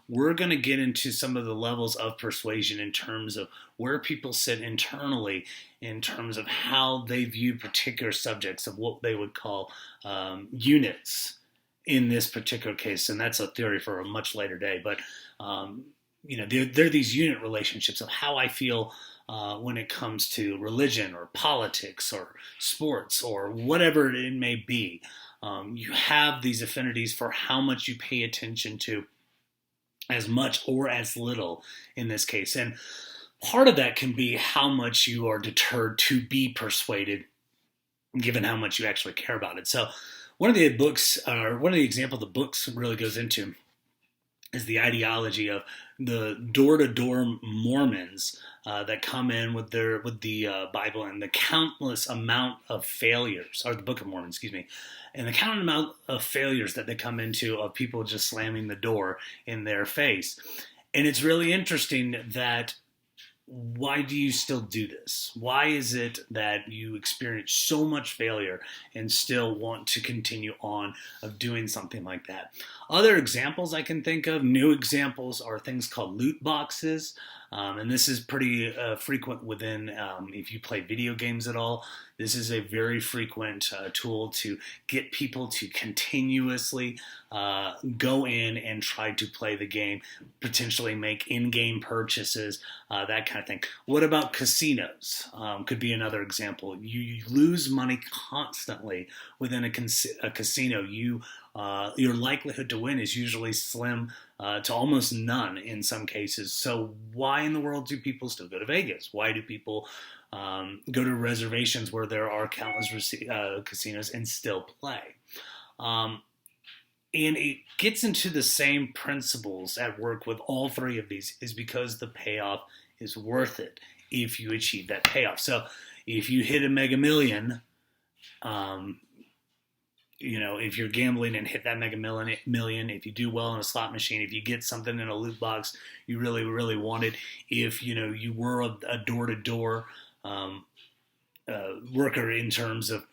we're going to get into some of the levels of persuasion in terms of where people sit internally, in terms of how they view particular subjects of what they would call units in this particular case. And that's a theory for a much later day. But, there are these unit relationships of how I feel when it comes to religion or politics or sports or whatever it may be. You have these affinities for how much you pay attention to, as much or as little in this case. And part of that can be how much you are deterred to be persuaded, given how much you actually care about it. So one of the examples the books really goes into is the ideology of the door-to-door Mormons that come in with the Bible and the countless amount of failures, or the Book of Mormon, excuse me, and the countless amount of failures that they come into of people just slamming the door in their face. And it's really interesting that why do you still do this? Why is it that you experience so much failure and still want to continue on of doing something like that? Other examples I can think of, new examples, are things called loot boxes. And this is pretty frequent within, if you play video games at all, this is a very frequent tool to get people to continuously go in and try to play the game, potentially make in-game purchases, that kind of thing. What about casinos? Could be another example. You lose money constantly within a casino. Your likelihood to win is usually slim to almost none in some cases. So why in the world do people still go to Vegas? Why do people go to reservations where there are countless casinos and still play? And it gets into the same principles at work with all three of these, is because the payoff is worth it if you achieve that payoff. So if you hit a Mega Million, if you're gambling and hit that Mega Million, if you do well in a slot machine, if you get something in a loot box you really, really wanted, if you were a door-to-door worker in terms of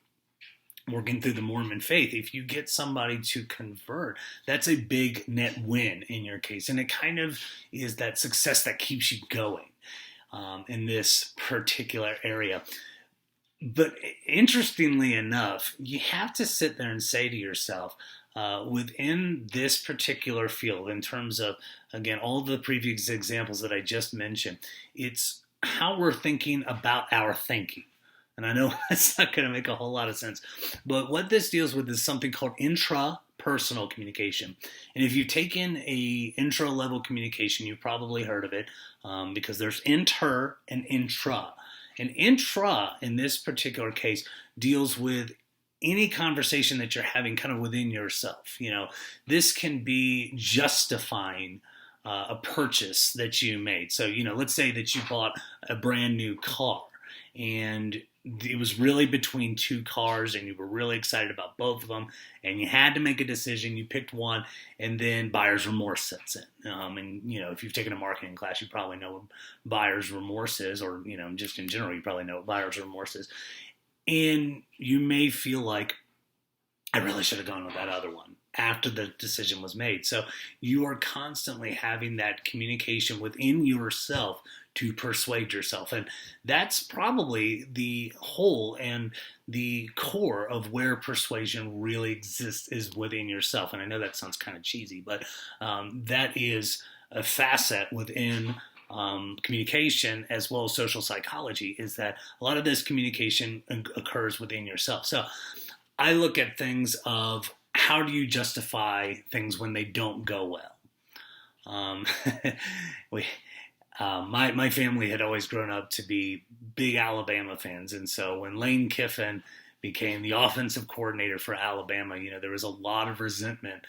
working through the Mormon faith, if you get somebody to convert, that's a big net win in your case. And it kind of is that success that keeps you going in this particular area. But interestingly enough, you have to sit there and say to yourself, within this particular field, in terms of, again, all the previous examples that I just mentioned, it's how we're thinking about our thinking. And I know that's not going to make a whole lot of sense, but what this deals with is something called intrapersonal communication. And if you've taken a intro-level communication, you've probably heard of it, because there's inter and intra. And intra, in this particular case, deals with any conversation that you're having kind of within yourself. This can be justifying a purchase that you made. So, let's say that you bought a brand new car and it was really between two cars and you were really excited about both of them and you had to make a decision. You picked one, and then buyer's remorse sets in. And if you've taken a marketing class, you probably know what buyer's remorse is, or just in general, you probably know what buyer's remorse is. And you may feel like, I really should have gone with that other one after the decision was made. So you are constantly having that communication within yourself to persuade yourself. And that's probably the whole and the core of where persuasion really exists, is within yourself. And I know that sounds kind of cheesy, but that is a facet within communication as well as social psychology, is that a lot of this communication occurs within yourself. So I look at things of, how do you justify things when they don't go well? My family had always grown up to be big Alabama fans, and so when Lane Kiffin became the offensive coordinator for Alabama, there was a lot of resentment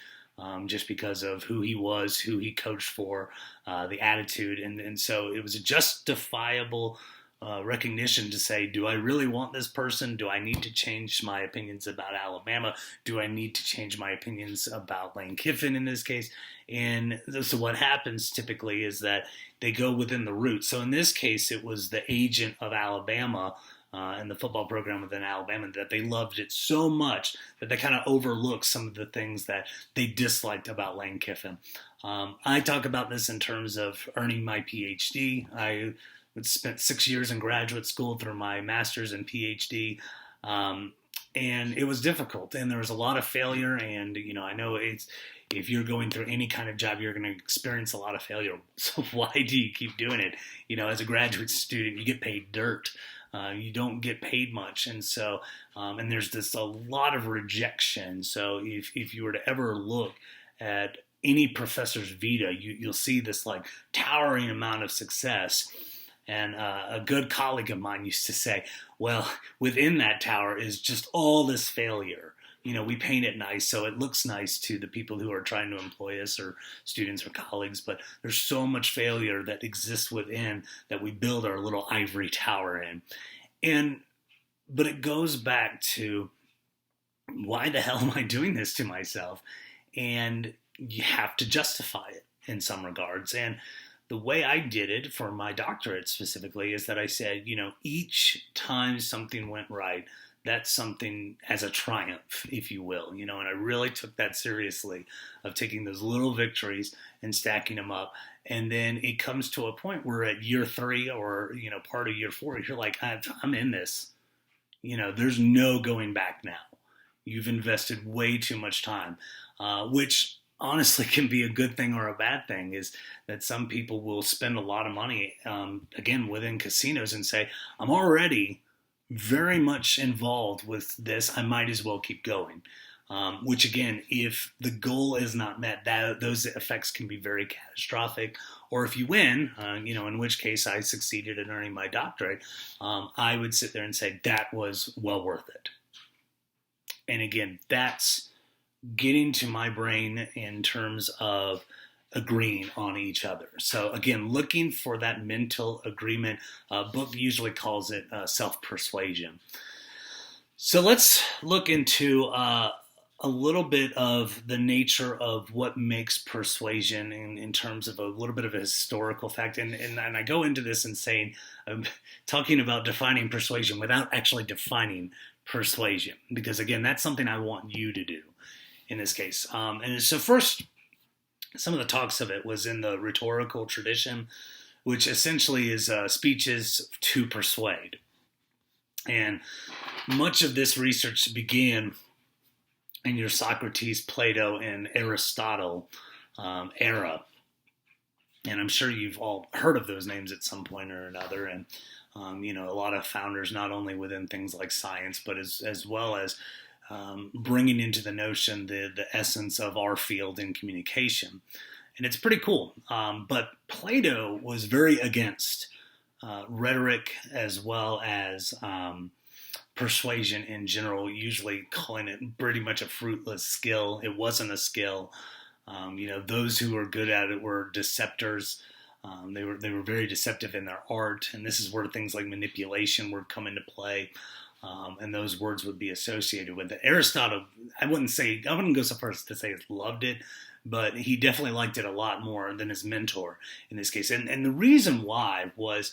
just because of who he was, who he coached for, the attitude, and so it was a justifiable recognition to say, do I really want this person? Do I need to change my opinions about Alabama? Do I need to change my opinions about Lane Kiffin in this case? And so what happens typically is that they go within the root. So in this case, it was the agent of Alabama and the football program within Alabama, that they loved it so much that they kind of overlooked some of the things that they disliked about Lane Kiffin. I talk about this in terms of earning my PhD. I spent 6 years in graduate school through my master's and PhD. And it was difficult, and there was a lot of failure. And I know if you're going through any kind of job, you're going to experience a lot of failure. So why do you keep doing it? As a graduate student, you get paid dirt. You don't get paid much, and so and there's a lot of rejection. So if you were to ever look at any professor's vita, you'll see this like towering amount of success. And a good colleague of mine used to say, well, within that tower is just all this failure. We paint it nice, so it looks nice to the people who are trying to employ us, or students or colleagues, but there's so much failure that exists within that we build our little ivory tower in. But it goes back to, why the hell am I doing this to myself? And you have to justify it in some regards. And the way I did it for my doctorate specifically is that I said, each time something went right, that's something as a triumph, if you will, and I really took that seriously, of taking those little victories and stacking them up. And then it comes to a point where at year 3 or, part of year 4, you're like, I'm in this. There's no going back now. You've invested way too much time, which honestly can be a good thing or a bad thing. Is that some people will spend a lot of money, again, within casinos, and say, I'm already very much involved with this, I might as well keep going. Which again, if the goal is not met, those effects can be very catastrophic. Or if you win, in which case I succeeded in earning my doctorate, I would sit there and say that was well worth it. And again, that's getting to my brain in terms of agreeing on each other. So again, looking for that mental agreement. Book usually calls it self-persuasion. So let's look into a little bit of the nature of what makes persuasion in terms of a little bit of a historical fact. And I go into this and saying, talking about defining persuasion without actually defining persuasion, because again, that's something I want you to do in this case. And so first, some of the talks of it was in the rhetorical tradition, which essentially is speeches to persuade. And much of this research began in your Socrates, Plato, and Aristotle era. And I'm sure you've all heard of those names at some point or another. And, a lot of founders, not only within things like science, but as well as bringing into the notion the essence of our field in communication. And it's pretty cool. But Plato was very against rhetoric as well as persuasion in general, usually calling it pretty much a fruitless skill. It wasn't a skill. Those who were good at it were deceptors. They were very deceptive in their art, and this is where things like manipulation would come into play. And those words would be associated with it. Aristotle, I wouldn't go so far as to say he loved it, but he definitely liked it a lot more than his mentor in this case. And the reason why was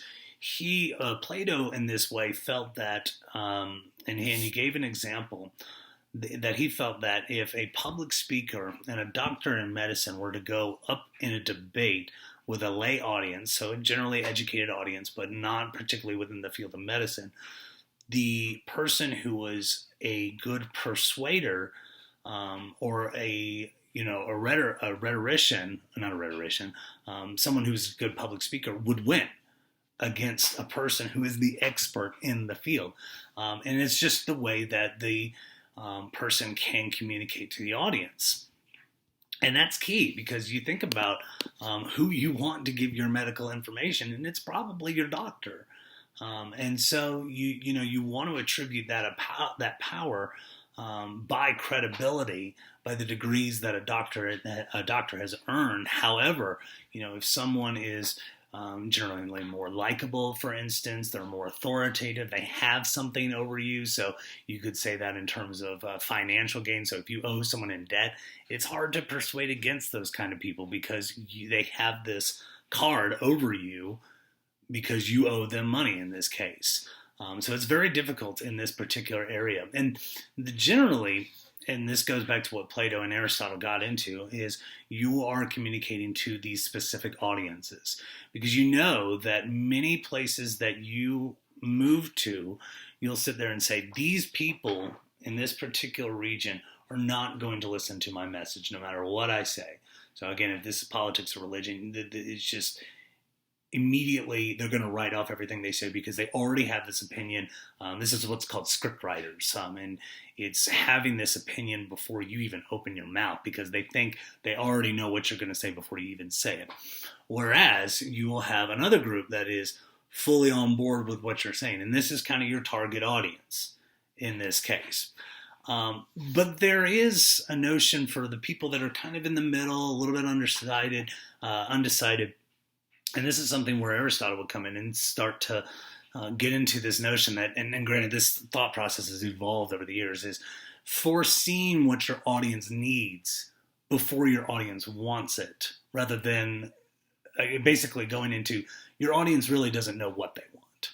Plato in this way felt that, and he gave an example, that he felt that if a public speaker and a doctor in medicine were to go up in a debate with a lay audience, so a generally educated audience, but not particularly within the field of medicine, the person who was a good persuader, or a rhetorician, someone who's a good public speaker, would win against a person who is the expert in the field. And it's just the way that the person can communicate to the audience. And that's key, because you think about who you want to give your medical information, and it's probably your doctor. And so you want to attribute that power by credibility, by the degrees that a doctor has earned. However, if someone is generally more likable, for instance, they're more authoritative, they have something over you. So you could say that in terms of financial gain. So if you owe someone in debt, it's hard to persuade against those kind of people, because they have this card over you because you owe them money in this case. So it's very difficult in this particular area. And generally, and this goes back to what Plato and Aristotle got into, is you are communicating to these specific audiences. Because you know that many places that you move to, you'll sit there and say, these people in this particular region are not going to listen to my message no matter what I say. So again, if this is politics or religion, it's just immediately they're going to write off everything they say because they already have this opinion. This is what's called script writers, and it's having this opinion before you even open your mouth because they think they already know what you're going to say before you even say it. Whereas you will have another group that is fully on board with what you're saying, and this is kind of your target audience in this case. But there is a notion for the people that are kind of in the middle, a little bit undecided. And this is something where Aristotle would come in and start to get into this notion that, and granted, this thought process has evolved over the years, is foreseeing what your audience needs before your audience wants it, rather than basically going into your audience really doesn't know what they want.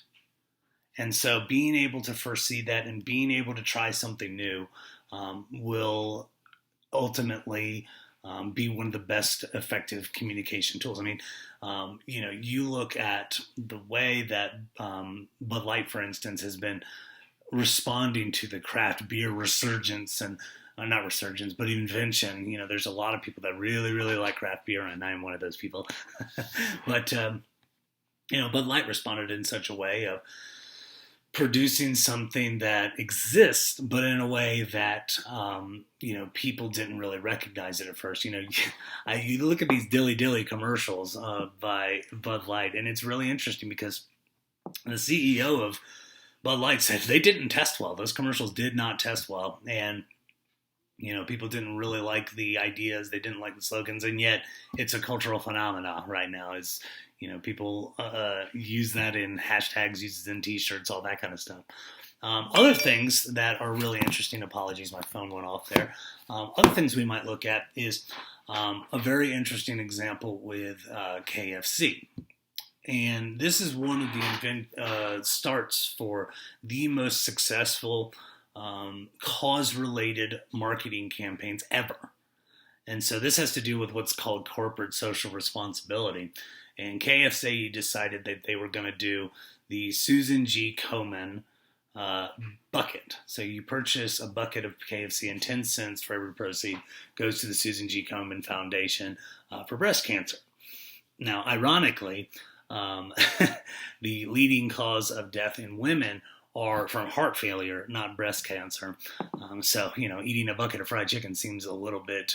And so being able to foresee that and being able to try something new will ultimately be one of the best effective communication tools. I mean, you look at the way that Bud Light, for instance, has been responding to the craft beer resurgence and not resurgence, but invention. There's a lot of people that really, really like craft beer, and I am one of those people. But, Bud Light responded in such a way of producing something that exists, but in a way that, people didn't really recognize it at first. You look at these dilly dilly commercials by Bud Light, and it's really interesting because the CEO of Bud Light said they didn't test well. Those commercials did not test well. And, people didn't really like the ideas. They didn't like the slogans. And yet it's a cultural phenomenon right now. People use that in hashtags, use it in t-shirts, all that kind of stuff. Other things that are really interesting, apologies, my phone went off there. Other things we might look at is a very interesting example with KFC. And this is one of the starts for the most successful cause-related marketing campaigns ever. And so this has to do with what's called corporate social responsibility. And KFC decided that they were going to do the Susan G. Komen bucket. So you purchase a bucket of KFC and 10 cents for every proceed goes to the Susan G. Komen Foundation for breast cancer. Now, ironically, the leading cause of death in women are from heart failure, not breast cancer. So, eating a bucket of fried chicken seems a little bit,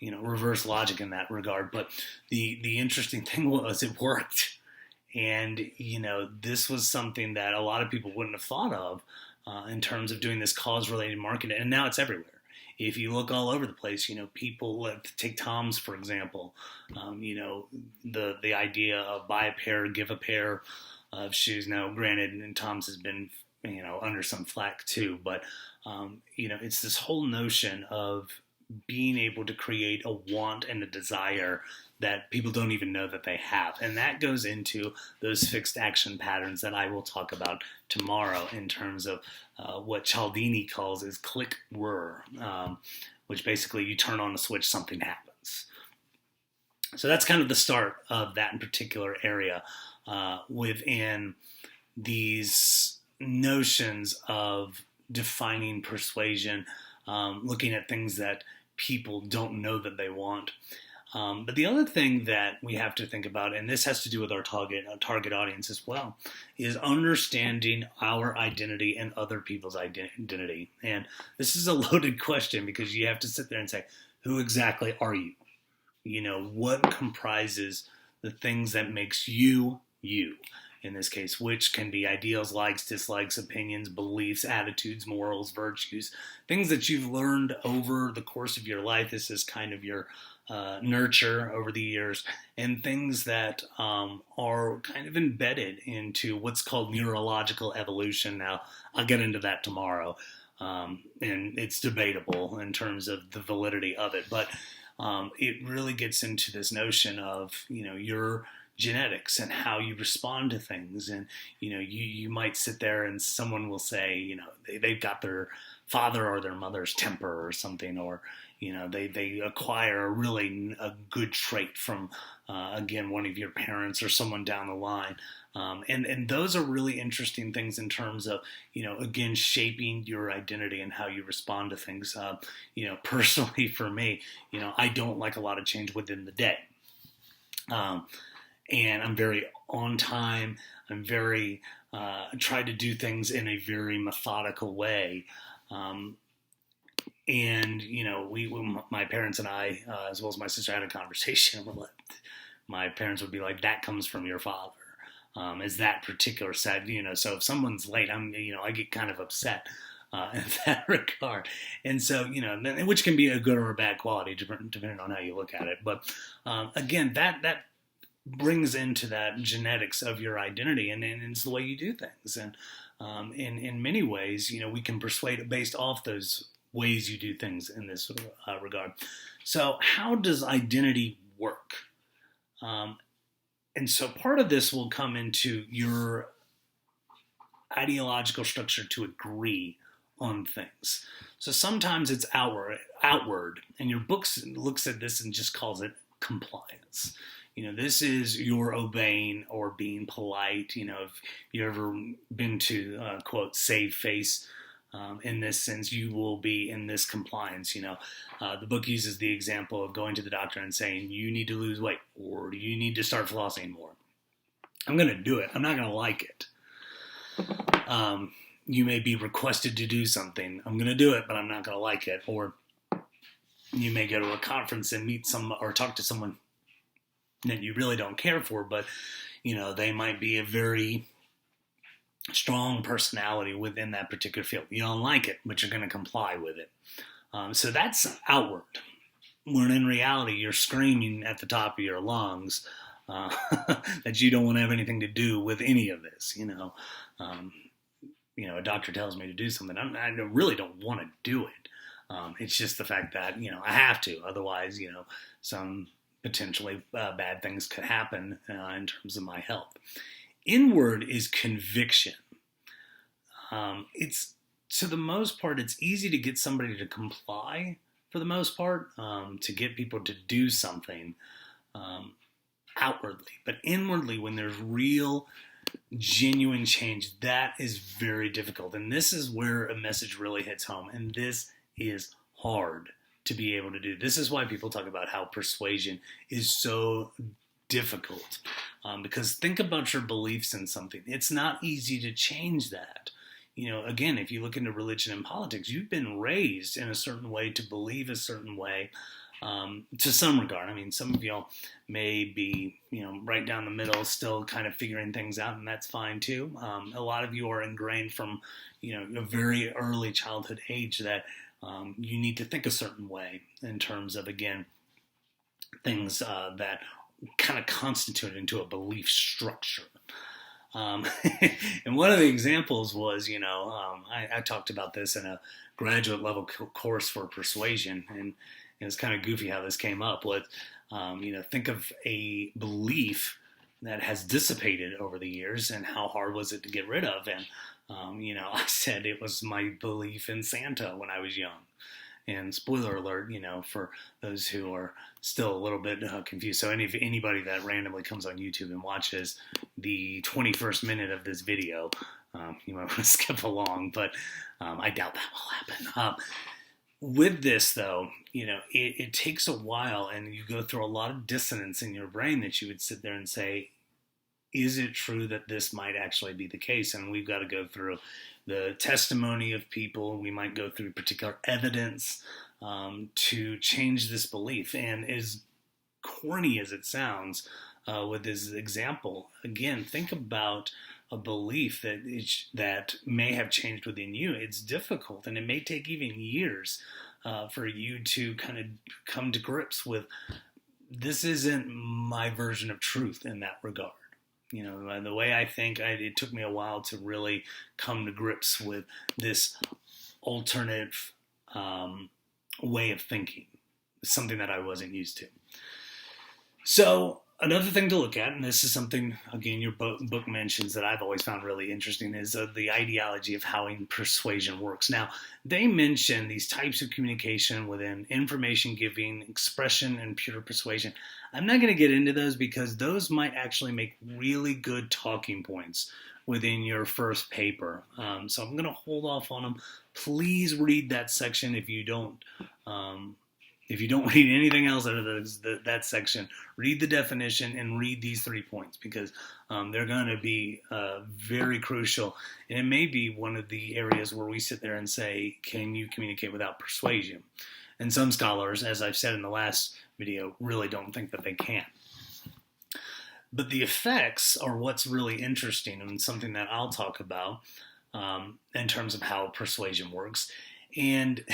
reverse logic in that regard. But the interesting thing was it worked. And, this was something that a lot of people wouldn't have thought of in terms of doing this cause-related marketing. And now it's everywhere. If you look all over the place, people take Tom's, for example, the idea of buy a pair, give a pair of shoes. Now, granted, and Tom's has been, under some flack too, but, it's this whole notion of being able to create a want and a desire that people don't even know that they have. And that goes into those fixed action patterns that I will talk about tomorrow in terms of what Cialdini calls is click-whir, which basically you turn on a switch, something happens. So that's kind of the start of that in particular area within these notions of defining persuasion, looking at things that people don't know that they want. But the other thing that we have to think about, and this has to do with our target audience as well, is understanding our identity and other people's identity. And this is a loaded question because you have to sit there and say, who exactly are you? What comprises the things that makes you, you? In this case, which can be ideals, likes, dislikes, opinions, beliefs, attitudes, morals, virtues, things that you've learned over the course of your life. This is kind of your nurture over the years, and things that are kind of embedded into what's called neurological evolution. Now, I'll get into that tomorrow, and it's debatable in terms of the validity of it, but it really gets into this notion of, your genetics and how you respond to things. And, you might sit there and someone will say, they've got their father or their mother's temper or something, or, they acquire a good trait from, again, one of your parents or someone down the line. And those are really interesting things in terms of, again, shaping your identity and how you respond to things. Personally for me, I don't like a lot of change within the day. And I'm very on time. I'm very, try to do things in a very methodical way. And, my parents and I, as well as my sister, had a conversation. My parents would be like, that comes from your father. Is that particular set, so if someone's late, I get kind of upset in that regard. And so, which can be a good or a bad quality, depending on how you look at it. But again, that brings into that genetics of your identity, and it's the way you do things. And in many ways, we can persuade based off those ways you do things in this regard. So how does identity work? And so part of this will come into your ideological structure to agree on things. So sometimes it's outward, and your book looks at this and just calls it compliance. This is your obeying or being polite. If you ever been to, quote, save face, in this sense, you will be in this compliance. The book uses the example of going to the doctor and saying, you need to lose weight, or you need to start flossing more. I'm going to do it. I'm not going to like it. You may be requested to do something. I'm going to do it, but I'm not going to like it. Or you may go to a conference and meet or talk to someone that you really don't care for, but, they might be a very strong personality within that particular field. You don't like it, but you're going to comply with it. So that's outward. When in reality, you're screaming at the top of your lungs that you don't want to have anything to do with any of this. A doctor tells me to do something. I really don't want to do it. It's just the fact that, I have to. Otherwise, some potentially bad things could happen in terms of my health. Inward is conviction. It's, to the most part, it's easy to get somebody to comply, for the most part, to get people to do something outwardly. But inwardly, when there's real, genuine change, that is very difficult. And this is where a message really hits home. And this is hard to be able to do. This is why people talk about how persuasion is so difficult. Because think about your beliefs in something. It's not easy to change that. Again, if you look into religion and politics, you've been raised in a certain way to believe a certain way, to some regard. Some of y'all may be, right down the middle, still kind of figuring things out, and that's fine too. A lot of you are ingrained from, a very early childhood age that you need to think a certain way in terms of, again, things that kind of constitute into a belief structure. And one of the examples was, I talked about this in a graduate level course for persuasion, and it was kind of goofy how this came up with, think of a belief that has dissipated over the years, and how hard was it to get rid of? And, I said it was my belief in Santa when I was young. And spoiler alert, for those who are still a little bit confused. So anybody that randomly comes on YouTube and watches the 21st minute of this video, you might want to skip along, but I doubt that will happen. With this, though, it takes a while, and you go through a lot of dissonance in your brain that you would sit there and say, is it true that this might actually be the case? And we've got to go through the testimony of people. We might go through particular evidence to change this belief. And as corny as it sounds with this example, again, think about a belief that may have changed within you. It's difficult, and it may take even years for you to kind of come to grips with, this isn't my version of truth in that regard. The way I think, it took me a while to really come to grips with this alternative way of thinking, something that I wasn't used to. So Another thing to look at, and this is something, again, your book mentions that I've always found really interesting, is the ideology of how persuasion works. Now, they mention these types of communication within information giving, expression, and pure persuasion. I'm not going to get into those because those might actually make really good talking points within your first paper. So I'm going to hold off on them. Please read that section if you don't. If you don't read anything else out of that section, read the definition and read these 3 points because they're going to be very crucial. And it may be one of the areas where we sit there and say, can you communicate without persuasion? And some scholars, as I've said in the last video, really don't think that they can. But the effects are what's really interesting and something that I'll talk about in terms of how persuasion works. And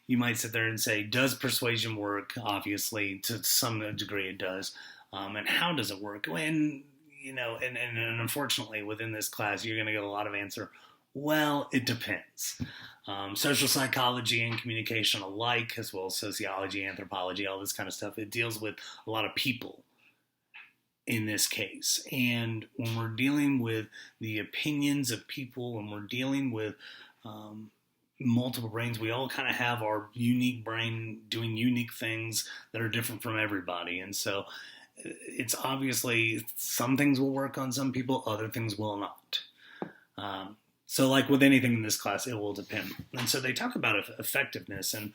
you might sit there and say, does persuasion work? Obviously, to some degree it does. And how does it work? And unfortunately, within this class, you're going to get a lot of answer, well, it depends. Social psychology and communication alike, as well as sociology, anthropology, all this kind of stuff, it deals with a lot of people in this case. And when we're dealing with the opinions of people, when we're dealing with multiple brains, we all kind of have our unique brain doing unique things that are different from everybody. And so it's obviously some things will work on some people, other things will not. So like with anything in this class, it will depend. And so they talk about effectiveness. And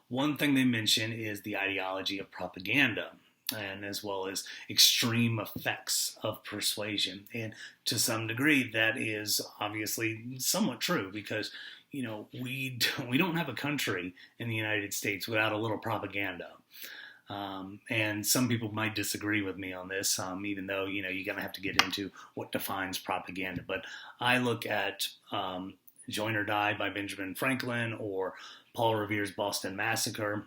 one thing they mention is the ideology of propaganda, and as well as extreme effects of persuasion. And to some degree, that is obviously somewhat true because we don't have a country in the United States without a little propaganda. And some people might disagree with me on this, even though, you're going to have to get into what defines propaganda. But I look at Join or Die by Benjamin Franklin or Paul Revere's Boston Massacre.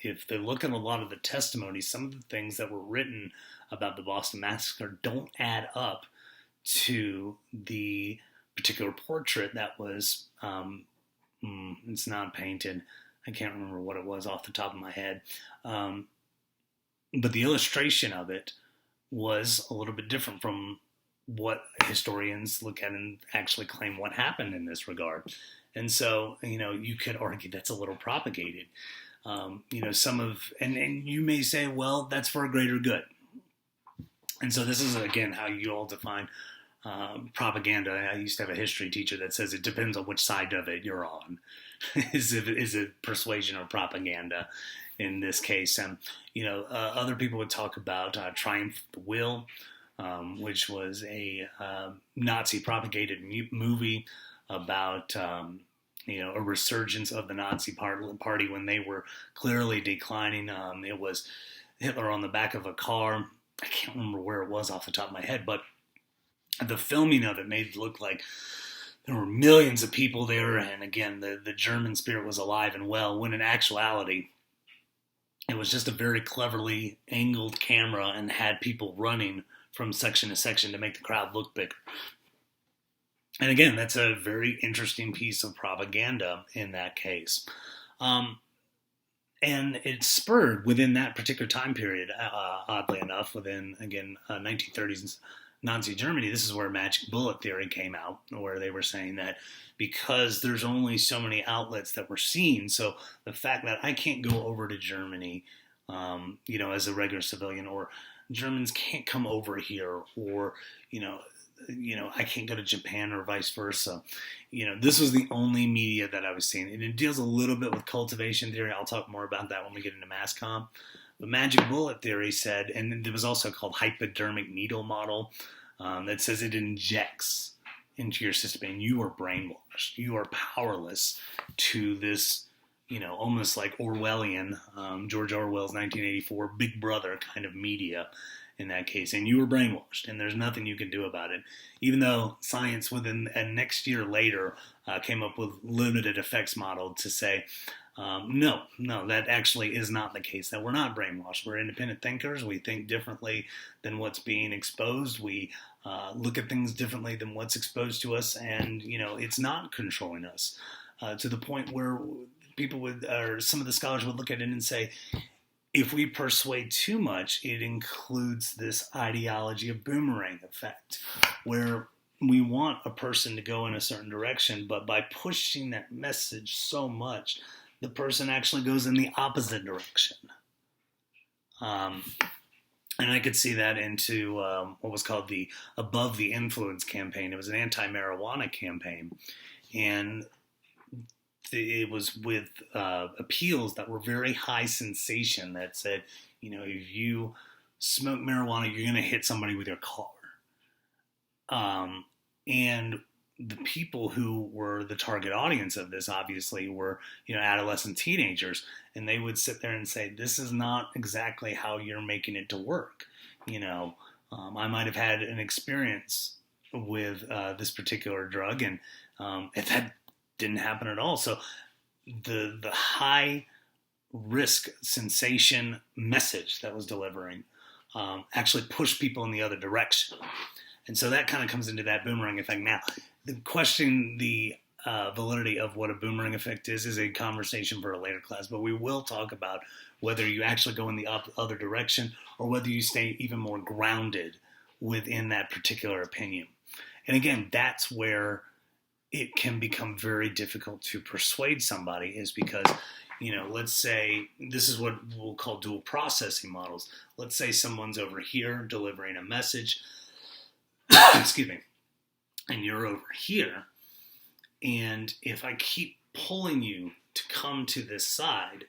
If they look at a lot of the testimonies, some of the things that were written about the Boston Massacre don't add up to the particular portrait that was, it's not painted. I can't remember what it was off the top of my head. But the illustration of it was a little bit different from what historians look at and actually claim what happened in this regard. And so, you could argue that's a little propagated. And you may say, well, that's for a greater good. And so this is, again, how you all define propaganda. I used to have a history teacher that says it depends on which side of it you're on. Is it persuasion or propaganda in this case? And, other people would talk about Triumph of the Will, which was a Nazi propagated movie about a resurgence of the Nazi party when they were clearly declining. It was Hitler on the back of a car. I can't remember where it was off the top of my head, but the filming of it made it look like there were millions of people there, and again, the German spirit was alive and well, when in actuality, it was just a very cleverly angled camera and had people running from section to section to make the crowd look bigger. And again, that's a very interesting piece of propaganda in that case. And it spurred within that particular time period, oddly enough, within, again, 1930s Nazi Germany, this is where magic bullet theory came out, where they were saying that because there's only so many outlets that we're seeing, so the fact that I can't go over to Germany, as a regular civilian, or Germans can't come over here, or, I can't go to Japan or vice versa. This was the only media that I was seeing. And it deals a little bit with cultivation theory. I'll talk more about that when we get into mass comm. The magic bullet theory said, and it was also called hypodermic needle model, that says it injects into your system and you are brainwashed. You are powerless to this, almost like Orwellian, George Orwell's 1984 Big Brother kind of media in that case. And you were brainwashed and there's nothing you can do about it. Even though science within next year later came up with limited effects model to say, no, that actually is not the case, that we're not brainwashed. We're independent thinkers. We think differently than what's being exposed. We look at things differently than what's exposed to us. And, it's not controlling us to the point where people would, or some of the scholars would look at it and say, if we persuade too much, it includes this ideology of boomerang effect, where we want a person to go in a certain direction, but by pushing that message so much, the person actually goes in the opposite direction. And I could see that into what was called the Above the Influence campaign. It was an anti-marijuana campaign, and it was with appeals that were very high sensation that said, if you smoke marijuana, you're going to hit somebody with your car. And the people who were the target audience of this obviously were, adolescent teenagers, and they would sit there and say, this is not exactly how you're making it to work. I might have had an experience with this particular drug, and that didn't happen at all. So the high risk sensation message that was delivering actually pushed people in the other direction. And so that kind of comes into that boomerang effect. Now, the question, the validity of what a boomerang effect is a conversation for a later class, but we will talk about whether you actually go in the other direction or whether you stay even more grounded within that particular opinion. And again, that's where it can become very difficult to persuade somebody, is because, let's say this is what we'll call dual processing models. Let's say someone's over here delivering a message, excuse me, and you're over here. And if I keep pulling you to come to this side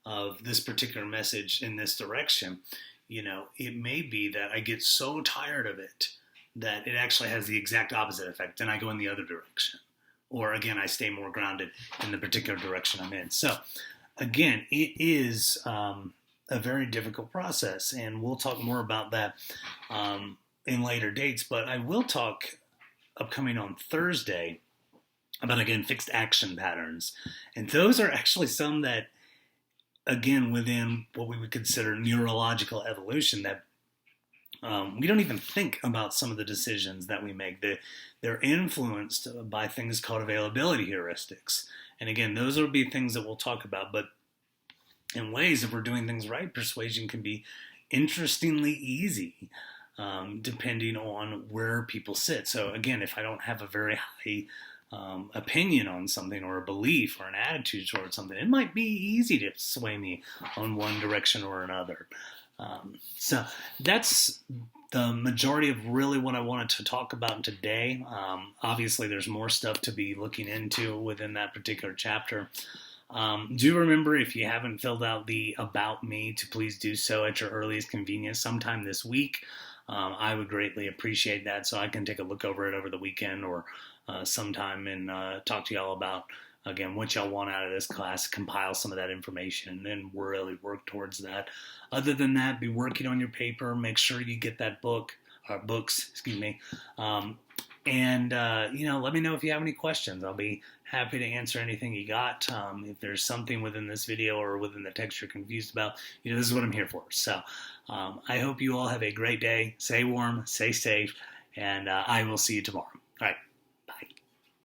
of this particular message in this direction, it may be that I get so tired of it that it actually has the exact opposite effect, and I go in the other direction. Or again, I stay more grounded in the particular direction I'm in. So again, it is a very difficult process, and we'll talk more about that in later dates. But I will talk upcoming on Thursday about, again, fixed action patterns. And those are actually some that, again, within what we would consider neurological evolution, that we don't even think about some of the decisions that we make. They're influenced by things called availability heuristics. And again, those will be things that we'll talk about. But in ways, if we're doing things right, persuasion can be interestingly easy, depending on where people sit. So again, if I don't have a very high opinion on something, or a belief, or an attitude towards something, it might be easy to sway me on one direction or another. So that's the majority of really what I wanted to talk about today. Obviously, there's more stuff to be looking into within that particular chapter. Do remember, if you haven't filled out the About Me, to please do so at your earliest convenience sometime this week. I would greatly appreciate that, so I can take a look over it over the weekend or sometime and talk to y'all about, again, what y'all want out of this class, compile some of that information, and really work towards that. Other than that, be working on your paper. Make sure you get that books, and let me know if you have any questions. I'll be happy to answer anything you got. If there's something within this video or within the text you're confused about, this is what I'm here for. So I hope you all have a great day. Stay warm, stay safe, and I will see you tomorrow. All right.